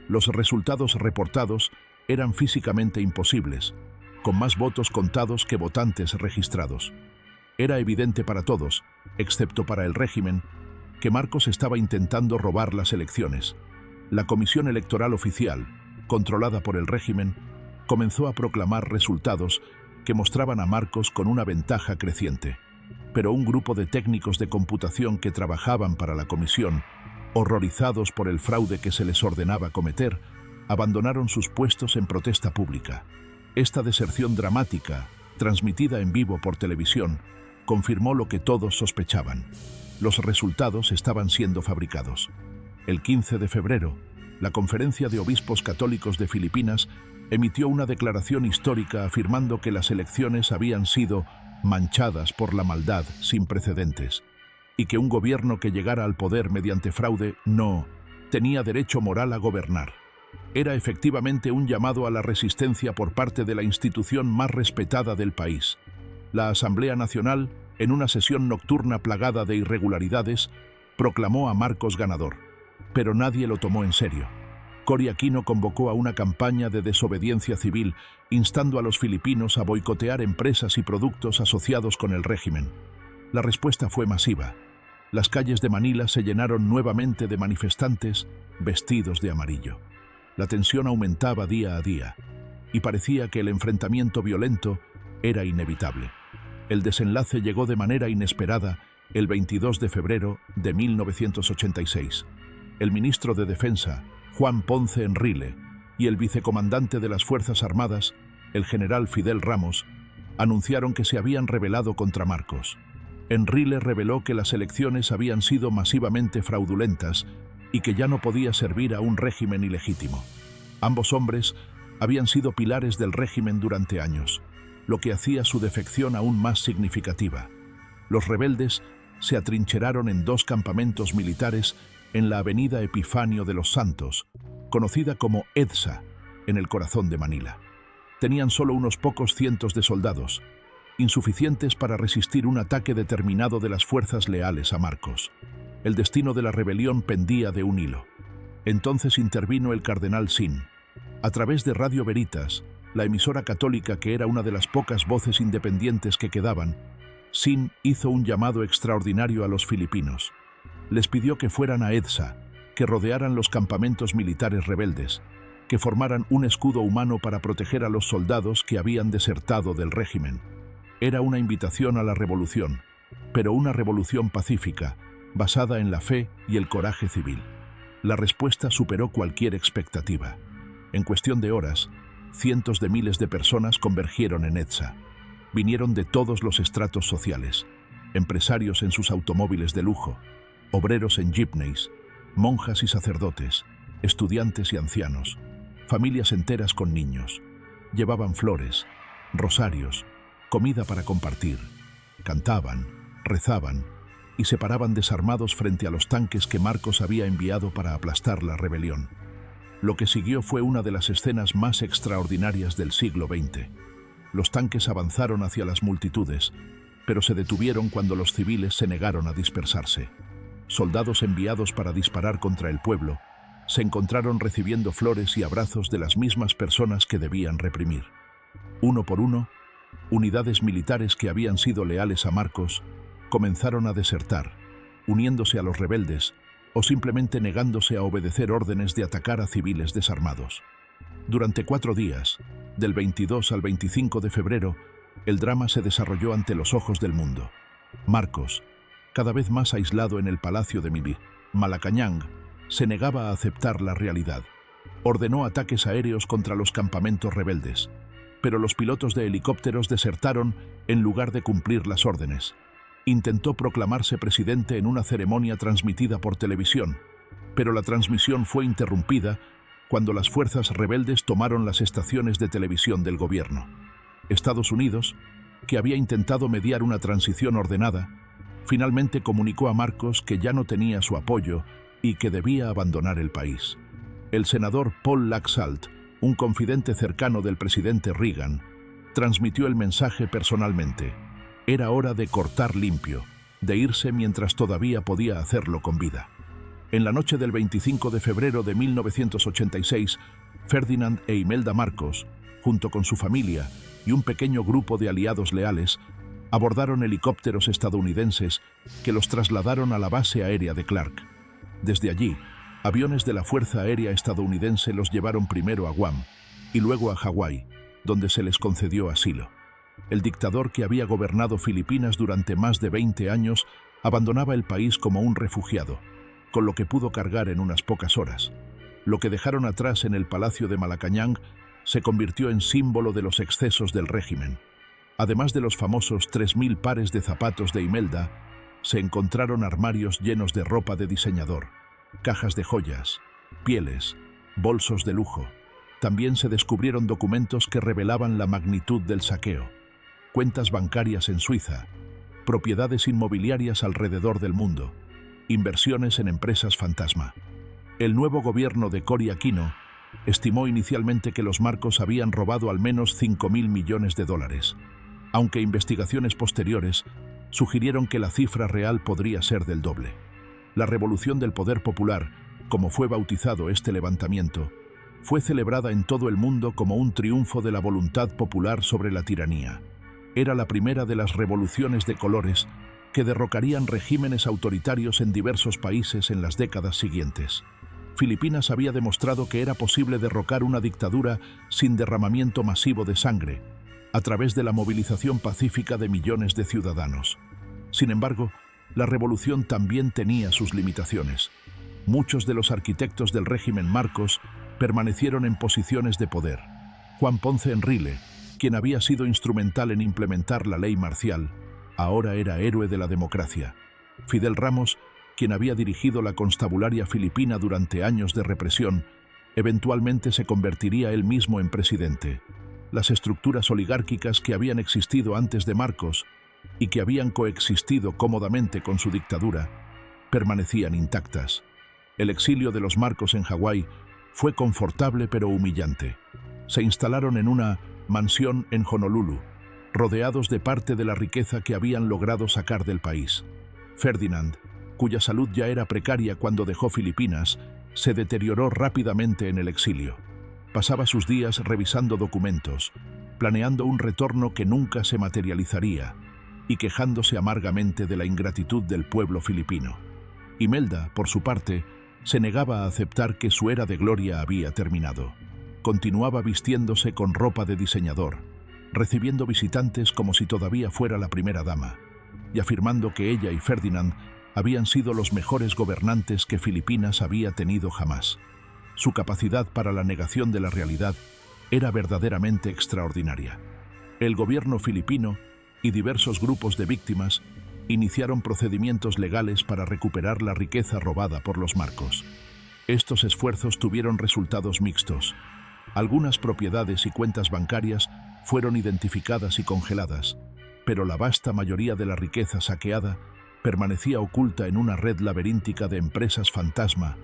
los resultados reportados eran físicamente imposibles, con más votos contados que votantes registrados. Era evidente para todos, excepto para el régimen, que Marcos estaba intentando robar las elecciones. La Comisión Electoral Oficial, controlada por el régimen, comenzó a proclamar resultados que mostraban a Marcos con una ventaja creciente. Pero un grupo de técnicos de computación que trabajaban para la comisión, horrorizados por el fraude que se les ordenaba cometer, abandonaron sus puestos en protesta pública. Esta deserción dramática, transmitida en vivo por televisión, confirmó lo que todos sospechaban. Los resultados estaban siendo fabricados. El 15 de febrero, la Conferencia de Obispos Católicos de Filipinas emitió una declaración histórica afirmando que las elecciones habían sido manchadas por la maldad sin precedentes y que un gobierno que llegara al poder mediante fraude no tenía derecho moral a gobernar. Era efectivamente un llamado a la resistencia por parte de la institución más respetada del país. La Asamblea Nacional, en una sesión nocturna plagada de irregularidades, proclamó a Marcos ganador, pero nadie lo tomó en serio. Cory Aquino convocó a una campaña de desobediencia civil, instando a los filipinos a boicotear empresas y productos asociados con el régimen. La respuesta fue masiva. Las calles de Manila se llenaron nuevamente de manifestantes vestidos de amarillo. La tensión aumentaba día a día, y parecía que el enfrentamiento violento era inevitable. El desenlace llegó de manera inesperada el 22 de febrero de 1986. El ministro de Defensa, Juan Ponce Enrile, y el vicecomandante de las Fuerzas Armadas, el general Fidel Ramos, anunciaron que se habían rebelado contra Marcos. Enrile reveló que las elecciones habían sido masivamente fraudulentas y que ya no podía servir a un régimen ilegítimo. Ambos hombres habían sido pilares del régimen durante años, lo que hacía su defección aún más significativa. Los rebeldes se atrincheraron en dos campamentos militares en la avenida Epifanio de los Santos, conocida como EDSA, en el corazón de Manila. Tenían solo unos pocos cientos de soldados, insuficientes para resistir un ataque determinado de las fuerzas leales a Marcos. El destino de la rebelión pendía de un hilo. Entonces intervino el cardenal Sin. A través de Radio Veritas, la emisora católica que era una de las pocas voces independientes que quedaban, Sin hizo un llamado extraordinario a los filipinos. Les pidió que fueran a EDSA, que rodearan los campamentos militares rebeldes, que formaran un escudo humano para proteger a los soldados que habían desertado del régimen. Era una invitación a la revolución, pero una revolución pacífica, basada en la fe y el coraje civil. La respuesta superó cualquier expectativa. En cuestión de horas, cientos de miles de personas convergieron en EDSA. Vinieron de todos los estratos sociales, empresarios en sus automóviles de lujo, obreros en jeepneys, monjas y sacerdotes, estudiantes y ancianos, familias enteras con niños. Llevaban flores, rosarios, comida para compartir, cantaban, rezaban y se paraban desarmados frente a los tanques que Marcos había enviado para aplastar la rebelión. Lo que siguió fue una de las escenas más extraordinarias del siglo XX. Los tanques avanzaron hacia las multitudes, pero se detuvieron cuando los civiles se negaron a dispersarse. Soldados enviados para disparar contra el pueblo se encontraron recibiendo flores y abrazos de las mismas personas que debían reprimir. Uno por uno, unidades militares que habían sido leales a Marcos comenzaron a desertar, uniéndose a los rebeldes o simplemente negándose a obedecer órdenes de atacar a civiles desarmados. Durante 4 días, del 22 al 25 de febrero, el drama se desarrolló ante los ojos del mundo. Marcos, cada vez más aislado en el palacio de Malacañang, se negaba a aceptar la realidad. Ordenó ataques aéreos contra los campamentos rebeldes, pero los pilotos de helicópteros desertaron en lugar de cumplir las órdenes. Intentó proclamarse presidente en una ceremonia transmitida por televisión, pero la transmisión fue interrumpida cuando las fuerzas rebeldes tomaron las estaciones de televisión del gobierno. Estados Unidos, que había intentado mediar una transición ordenada, finalmente comunicó a Marcos que ya no tenía su apoyo y que debía abandonar el país. El senador Paul Laxalt, un confidente cercano del presidente Reagan, transmitió el mensaje personalmente. Era hora de cortar limpio, de irse mientras todavía podía hacerlo con vida. En la noche del 25 de febrero de 1986, Ferdinand e Imelda Marcos, junto con su familia y un pequeño grupo de aliados leales, abordaron helicópteros estadounidenses que los trasladaron a la base aérea de Clark. Desde allí, aviones de la Fuerza Aérea estadounidense los llevaron primero a Guam y luego a Hawái, donde se les concedió asilo. El dictador que había gobernado Filipinas durante más de 20 años abandonaba el país como un refugiado, con lo que pudo cargar en unas pocas horas. Lo que dejaron atrás en el Palacio de Malacañang se convirtió en símbolo de los excesos del régimen. Además de los famosos 3.000 pares de zapatos de Imelda, se encontraron armarios llenos de ropa de diseñador, cajas de joyas, pieles, bolsos de lujo. También se descubrieron documentos que revelaban la magnitud del saqueo, cuentas bancarias en Suiza, propiedades inmobiliarias alrededor del mundo, inversiones en empresas fantasma. El nuevo gobierno de Cory Aquino estimó inicialmente que los Marcos habían robado al menos 5.000 millones de dólares, aunque investigaciones posteriores sugirieron que la cifra real podría ser del doble. La Revolución del Poder Popular, como fue bautizado este levantamiento, fue celebrada en todo el mundo como un triunfo de la voluntad popular sobre la tiranía. Era la primera de las revoluciones de colores que derrocarían regímenes autoritarios en diversos países en las décadas siguientes. Filipinas había demostrado que era posible derrocar una dictadura sin derramamiento masivo de sangre, a través de la movilización pacífica de millones de ciudadanos. Sin embargo, la revolución también tenía sus limitaciones. Muchos de los arquitectos del régimen Marcos permanecieron en posiciones de poder. Juan Ponce Enrile, quien había sido instrumental en implementar la ley marcial, ahora era héroe de la democracia. Fidel Ramos, quien había dirigido la constabularia filipina durante años de represión, eventualmente se convertiría él mismo en presidente. Las estructuras oligárquicas que habían existido antes de Marcos y que habían coexistido cómodamente con su dictadura, permanecían intactas. El exilio de los Marcos en Hawái fue confortable pero humillante. Se instalaron en una mansión en Honolulu, rodeados de parte de la riqueza que habían logrado sacar del país. Ferdinand, cuya salud ya era precaria cuando dejó Filipinas, se deterioró rápidamente en el exilio. Pasaba sus días revisando documentos, planeando un retorno que nunca se materializaría y quejándose amargamente de la ingratitud del pueblo filipino. Imelda, por su parte, se negaba a aceptar que su era de gloria había terminado. Continuaba vistiéndose con ropa de diseñador, recibiendo visitantes como si todavía fuera la primera dama, y afirmando que ella y Ferdinand habían sido los mejores gobernantes que Filipinas había tenido jamás. Su capacidad para la negación de la realidad era verdaderamente extraordinaria. El gobierno filipino y diversos grupos de víctimas iniciaron procedimientos legales para recuperar la riqueza robada por los Marcos. Estos esfuerzos tuvieron resultados mixtos. Algunas propiedades y cuentas bancarias fueron identificadas y congeladas, pero la vasta mayoría de la riqueza saqueada permanecía oculta en una red laberíntica de empresas fantasma,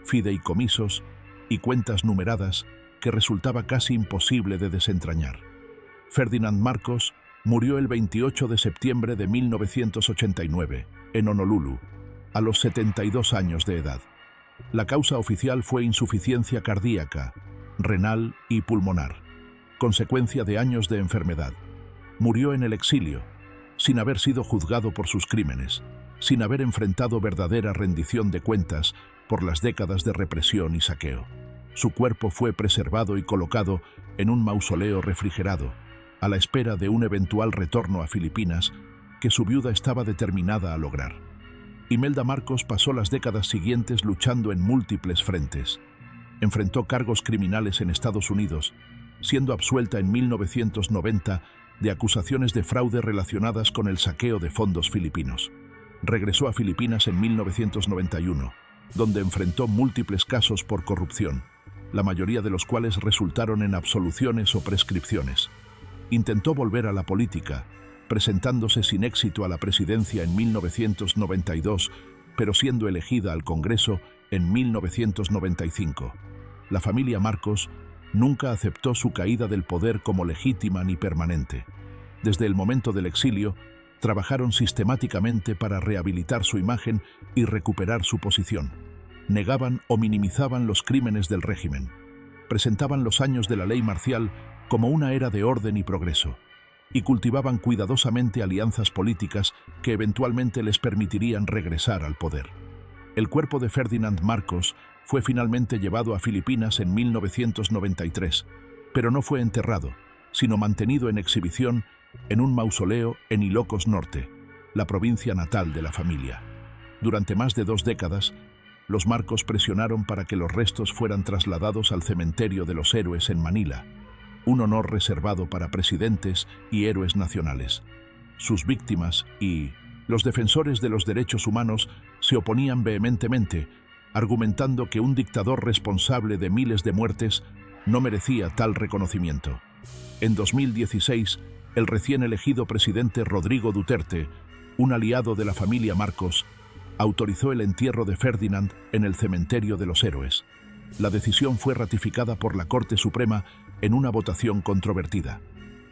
fideicomisos y cuentas numeradas que resultaba casi imposible de desentrañar. Ferdinand Marcos murió el 28 de septiembre de 1989, en Honolulu, a los 72 años de edad. La causa oficial fue insuficiencia cardíaca, renal y pulmonar, consecuencia de años de enfermedad. Murió en el exilio, sin haber sido juzgado por sus crímenes, sin haber enfrentado verdadera rendición de cuentas por las décadas de represión y saqueo. Su cuerpo fue preservado y colocado en un mausoleo refrigerado, a la espera de un eventual retorno a Filipinas que su viuda estaba determinada a lograr. Imelda Marcos pasó las décadas siguientes luchando en múltiples frentes. Enfrentó cargos criminales en Estados Unidos, siendo absuelta en 1990 de acusaciones de fraude relacionadas con el saqueo de fondos filipinos. Regresó a Filipinas en 1991, donde enfrentó múltiples casos por corrupción, la mayoría de los cuales resultaron en absoluciones o prescripciones. Intentó volver a la política, presentándose sin éxito a la presidencia en 1992, pero siendo elegida al Congreso en 1995. La familia Marcos nunca aceptó su caída del poder como legítima ni permanente. Desde el momento del exilio, trabajaron sistemáticamente para rehabilitar su imagen y recuperar su posición. Negaban o minimizaban los crímenes del régimen. Presentaban los años de la ley marcial como una era de orden y progreso, y cultivaban cuidadosamente alianzas políticas que eventualmente les permitirían regresar al poder. El cuerpo de Ferdinand Marcos fue finalmente llevado a Filipinas en 1993, pero no fue enterrado, sino mantenido en exhibición en un mausoleo en Ilocos Norte, la provincia natal de la familia. Durante más de 2 décadas, los Marcos presionaron para que los restos fueran trasladados al cementerio de los héroes en Manila, un honor reservado para presidentes y héroes nacionales. Sus víctimas y los defensores de los derechos humanos se oponían vehementemente, argumentando que un dictador responsable de miles de muertes no merecía tal reconocimiento. En 2016, el recién elegido presidente Rodrigo Duterte, un aliado de la familia Marcos, autorizó el entierro de Ferdinand en el Cementerio de los Héroes. La decisión fue ratificada por la Corte Suprema en una votación controvertida.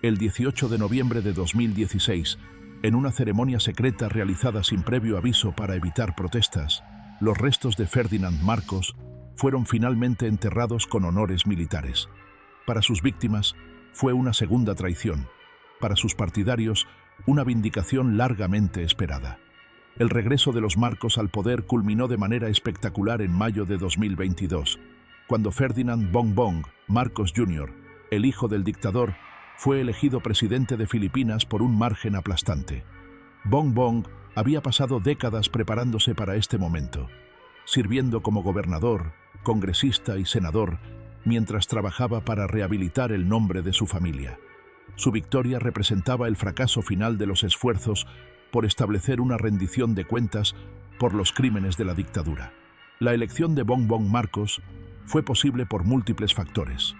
El 18 de noviembre de 2016, en una ceremonia secreta realizada sin previo aviso para evitar protestas, los restos de Ferdinand Marcos fueron finalmente enterrados con honores militares. Para sus víctimas, fue una segunda traición. Para sus partidarios, una vindicación largamente esperada. El regreso de los Marcos al poder culminó de manera espectacular en mayo de 2022, cuando Ferdinand Bongbong Marcos Jr., el hijo del dictador, fue elegido presidente de Filipinas por un margen aplastante. Bongbong había pasado décadas preparándose para este momento, sirviendo como gobernador, congresista y senador, mientras trabajaba para rehabilitar el nombre de su familia. Su victoria representaba el fracaso final de los esfuerzos por establecer una rendición de cuentas por los crímenes de la dictadura. La elección de Bongbong Marcos fue posible por múltiples factores.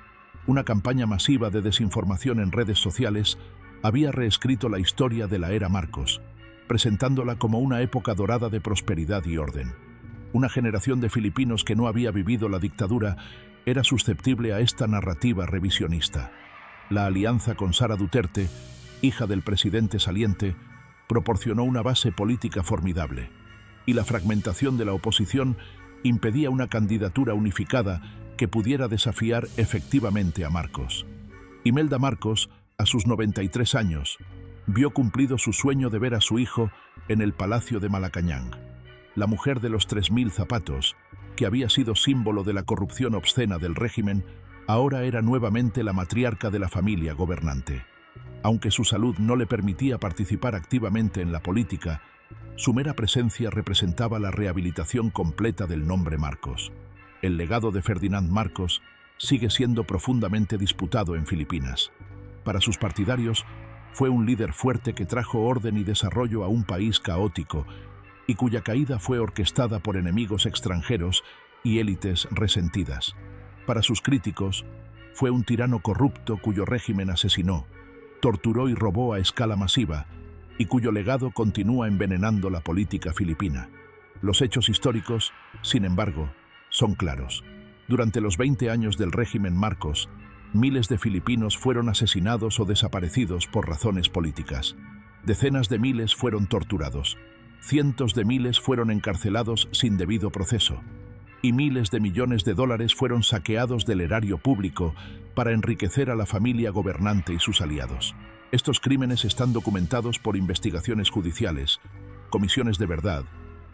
Una campaña masiva de desinformación en redes sociales había reescrito la historia de la era Marcos, presentándola como una época dorada de prosperidad y orden. Una generación de filipinos que no había vivido la dictadura era susceptible a esta narrativa revisionista. La alianza con Sara Duterte, hija del presidente saliente, proporcionó una base política formidable, y la fragmentación de la oposición impedía una candidatura unificada que pudiera desafiar efectivamente a Marcos. Imelda Marcos, a sus 93 años, vio cumplido su sueño de ver a su hijo en el Palacio de Malacañang. La mujer de los 3.000 zapatos, que había sido símbolo de la corrupción obscena del régimen, ahora era nuevamente la matriarca de la familia gobernante. Aunque su salud no le permitía participar activamente en la política, su mera presencia representaba la rehabilitación completa del nombre Marcos. El legado de Ferdinand Marcos sigue siendo profundamente disputado en Filipinas. Para sus partidarios, fue un líder fuerte que trajo orden y desarrollo a un país caótico y cuya caída fue orquestada por enemigos extranjeros y élites resentidas. Para sus críticos, fue un tirano corrupto cuyo régimen asesinó, torturó y robó a escala masiva, y cuyo legado continúa envenenando la política filipina. Los hechos históricos, sin embargo, son claros. Durante los 20 años del régimen Marcos, miles de filipinos fueron asesinados o desaparecidos por razones políticas. Decenas de miles fueron torturados. Cientos de miles fueron encarcelados sin debido proceso. Y miles de millones de dólares fueron saqueados del erario público para enriquecer a la familia gobernante y sus aliados. Estos crímenes están documentados por investigaciones judiciales, comisiones de verdad,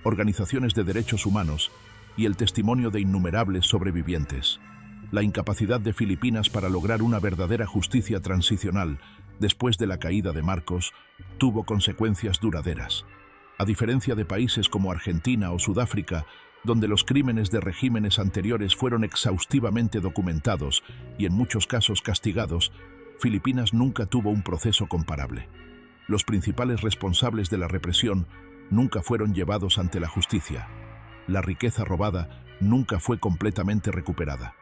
organizaciones de derechos humanos y el testimonio de innumerables sobrevivientes. La incapacidad de Filipinas para lograr una verdadera justicia transicional después de la caída de Marcos tuvo consecuencias duraderas. A diferencia de países como Argentina o Sudáfrica, donde los crímenes de regímenes anteriores fueron exhaustivamente documentados y en muchos casos castigados, Filipinas nunca tuvo un proceso comparable. Los principales responsables de la represión nunca fueron llevados ante la justicia. La riqueza robada nunca fue completamente recuperada,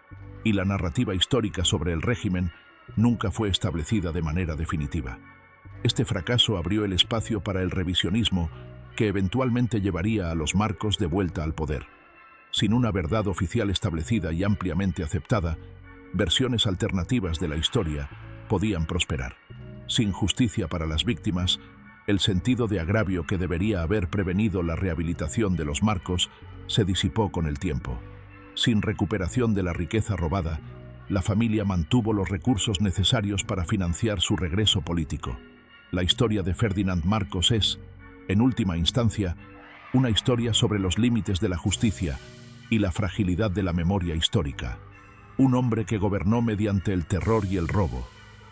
y la narrativa histórica sobre el régimen nunca fue establecida de manera definitiva. Este fracaso abrió el espacio para el revisionismo que eventualmente llevaría a los Marcos de vuelta al poder. Sin una verdad oficial establecida y ampliamente aceptada, versiones alternativas de la historia podían prosperar. Sin justicia para las víctimas, el sentido de agravio que debería haber prevenido la rehabilitación de los Marcos se disipó con el tiempo. Sin recuperación de la riqueza robada, la familia mantuvo los recursos necesarios para financiar su regreso político. La historia de Ferdinand Marcos es, en última instancia, una historia sobre los límites de la justicia y la fragilidad de la memoria histórica. Un hombre que gobernó mediante el terror y el robo,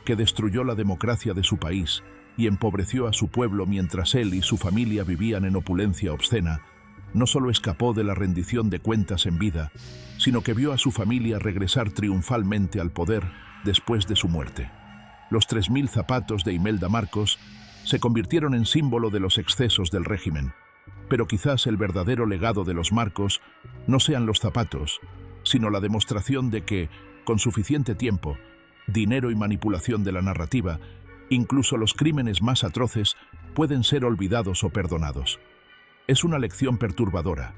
que destruyó la democracia de su país y empobreció a su pueblo mientras él y su familia vivían en opulencia obscena, no solo escapó de la rendición de cuentas en vida, sino que vio a su familia regresar triunfalmente al poder después de su muerte. Los 3.000 zapatos de Imelda Marcos se convirtieron en símbolo de los excesos del régimen, pero quizás el verdadero legado de los Marcos no sean los zapatos, sino la demostración de que, con suficiente tiempo, dinero y manipulación de la narrativa, incluso los crímenes más atroces pueden ser olvidados o perdonados. Es una lección perturbadora,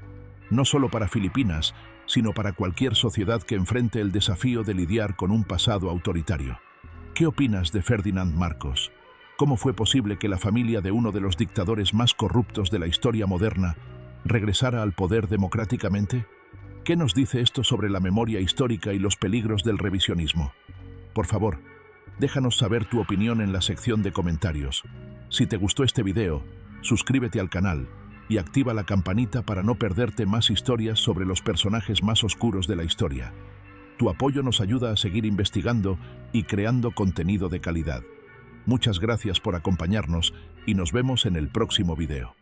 no solo para Filipinas, sino para cualquier sociedad que enfrente el desafío de lidiar con un pasado autoritario. ¿Qué opinas de Ferdinand Marcos? ¿Cómo fue posible que la familia de uno de los dictadores más corruptos de la historia moderna regresara al poder democráticamente? ¿Qué nos dice esto sobre la memoria histórica y los peligros del revisionismo? Por favor, déjanos saber tu opinión en la sección de comentarios. Si te gustó este video, suscríbete al canal y activa la campanita para no perderte más historias sobre los personajes más oscuros de la historia. Tu apoyo nos ayuda a seguir investigando y creando contenido de calidad. Muchas gracias por acompañarnos y nos vemos en el próximo video.